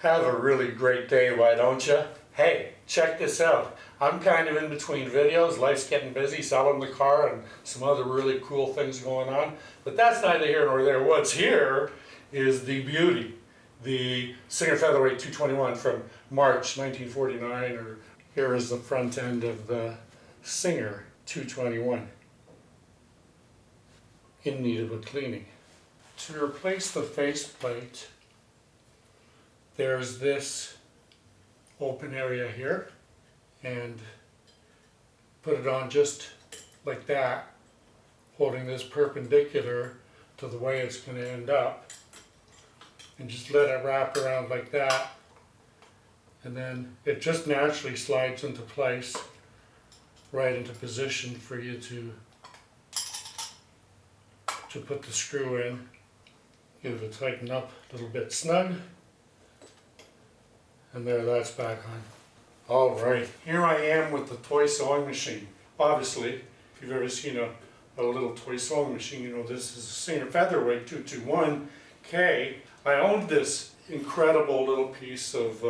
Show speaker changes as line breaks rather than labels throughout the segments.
Have a really great day, why don't you? Hey, check this out. I'm kind of in between videos. Life's getting busy, selling the car and some other really cool things going on. But that's neither here nor there. What's here is the beauty, the Singer Featherweight 221 from March 1949. Or here is the front end of the Singer 221. In need of a cleaning. To replace the faceplate, there's this open area here, and put it on just like that, holding this perpendicular to the way it's going to end up, and just let it wrap around like that, and then it just naturally slides into place, right into position for you to put the screw in. Give it a tighten up a little bit snug. And there, that's back on. All right, here I am with the toy sewing machine. Obviously, if you've ever seen a little toy sewing machine, you know this is a Singer Featherweight 221K. I owned this incredible little piece of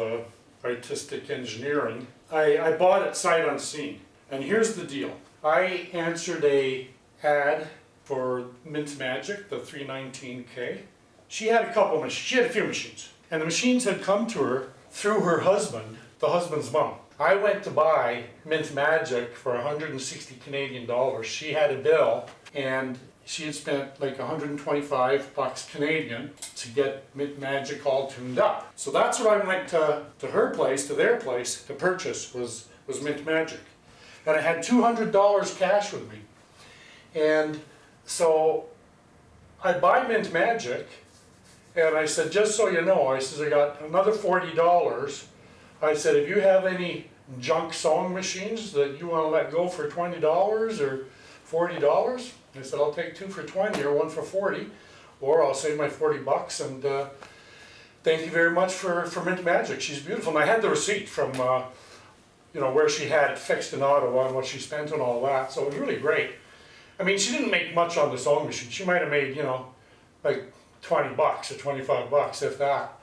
artistic engineering. I bought it sight unseen. And here's the deal. I answered a ad for Mint Magic, the 319K. She had a few machines. And the machines had come to her through her husband, the husband's mom. I went to buy Mint Magic for 160 Canadian dollars. She had a bill, and she had spent like 125 bucks Canadian to get Mint Magic all tuned up. So that's what I went to her place, to their place, to purchase was Mint Magic. And I had $200 cash with me. And so I buy Mint Magic, and I said, just so you know, I said, I got another $40. I said, if you have any junk sewing machines that you want to let go for $20 or $40, I said, I'll take two for 20 or one for 40, or I'll save my 40 bucks, and thank you very much for Mint Magic. She's beautiful. And I had the receipt from, where she had it fixed in Ottawa and what she spent on all that, so it was really great. I mean, she didn't make much on the sewing machine. She might have made, like 20 bucks or 25 bucks, if that.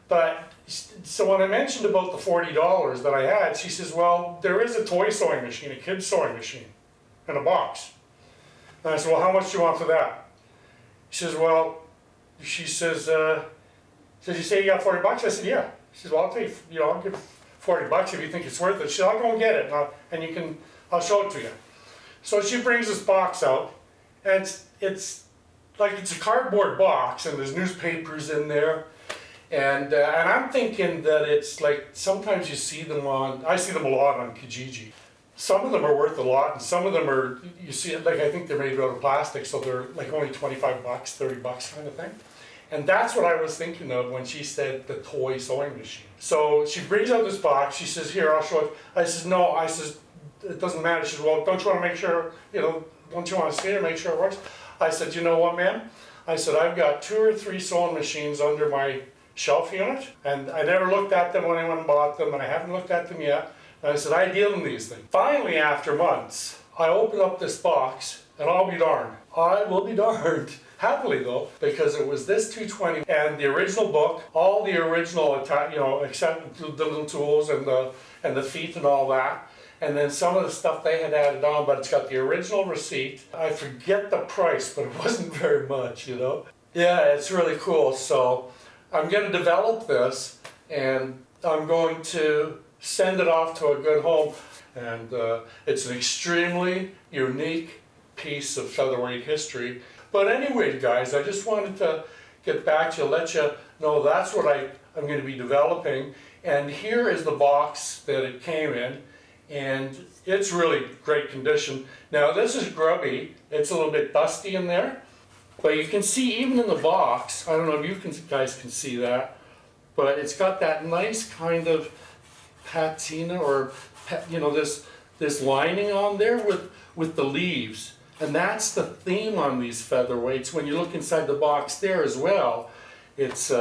But, so when I mentioned about the $40 that I had, she says, well, there is a toy sewing machine, a kid's sewing machine, in a box. And I said, well, how much do you want for that? She says, you say you got 40 bucks? I said, yeah. She says, well, I'll give 40 bucks if you think it's worth it. She said, I'll go and get it, I'll show it to you. So she brings this box out, and it's a cardboard box, and there's newspapers in there, and I'm thinking that it's like, sometimes you see them I see them a lot on Kijiji. Some of them are worth a lot, and some of them are, you see it, like I think they're made out of plastic, so they're like only 25 bucks, 30 bucks kind of thing. And that's what I was thinking of when she said the toy sewing machine. So she brings out this box, she says, here, I'll show it. I says, no, it doesn't matter. She says, well, don't you want to make sure, don't you want to see it and make sure it works? I said, you know what, ma'am? I said, I've got 2 or 3 sewing machines under my shelf unit, and I never looked at them when I went and bought them, and I haven't looked at them yet. And I said, I deal in these things. Finally, after months, I open up this box, and I'll be darned. I will be darned. Happily though, because it was this 220 and the original book, all the original, except the little tools and the feet and all that. And then some of the stuff they had added on, but it's got the original receipt. I forget the price, but it wasn't very much, Yeah, it's really cool. So I'm going to develop this, and I'm going to send it off to a good home. And it's an extremely unique piece of featherweight history. But anyway, guys, I just wanted to get back to you, let you know that's what I'm going to be developing. And here is the box that it came in. And it's really great condition. Now this is grubby, it's a little bit dusty in there, but you can see even in the box, I don't know if you guys can see that, but it's got that nice kind of patina or this lining on there with the leaves. And that's the theme on these featherweights. When you look inside the box there as well, it's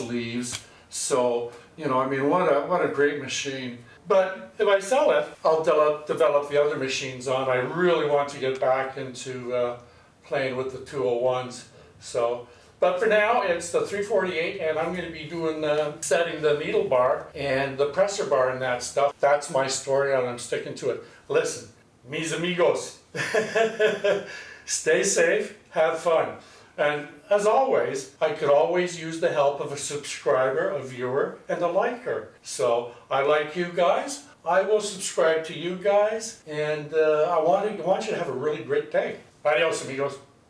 leaves. So, what a great machine. But if I sell it, I'll develop the other machines on. I really want to get back into playing with the 201s. So But for now, it's the 348, and I'm going to be doing setting the needle bar and the presser bar and that stuff. That's my story, and I'm sticking to it. Listen, mis amigos, stay safe, have fun. And as always, I could always use the help of a subscriber, a viewer, and a liker. So I like you guys. I will subscribe to you guys, and I want you to have a really great day. Adios, amigos.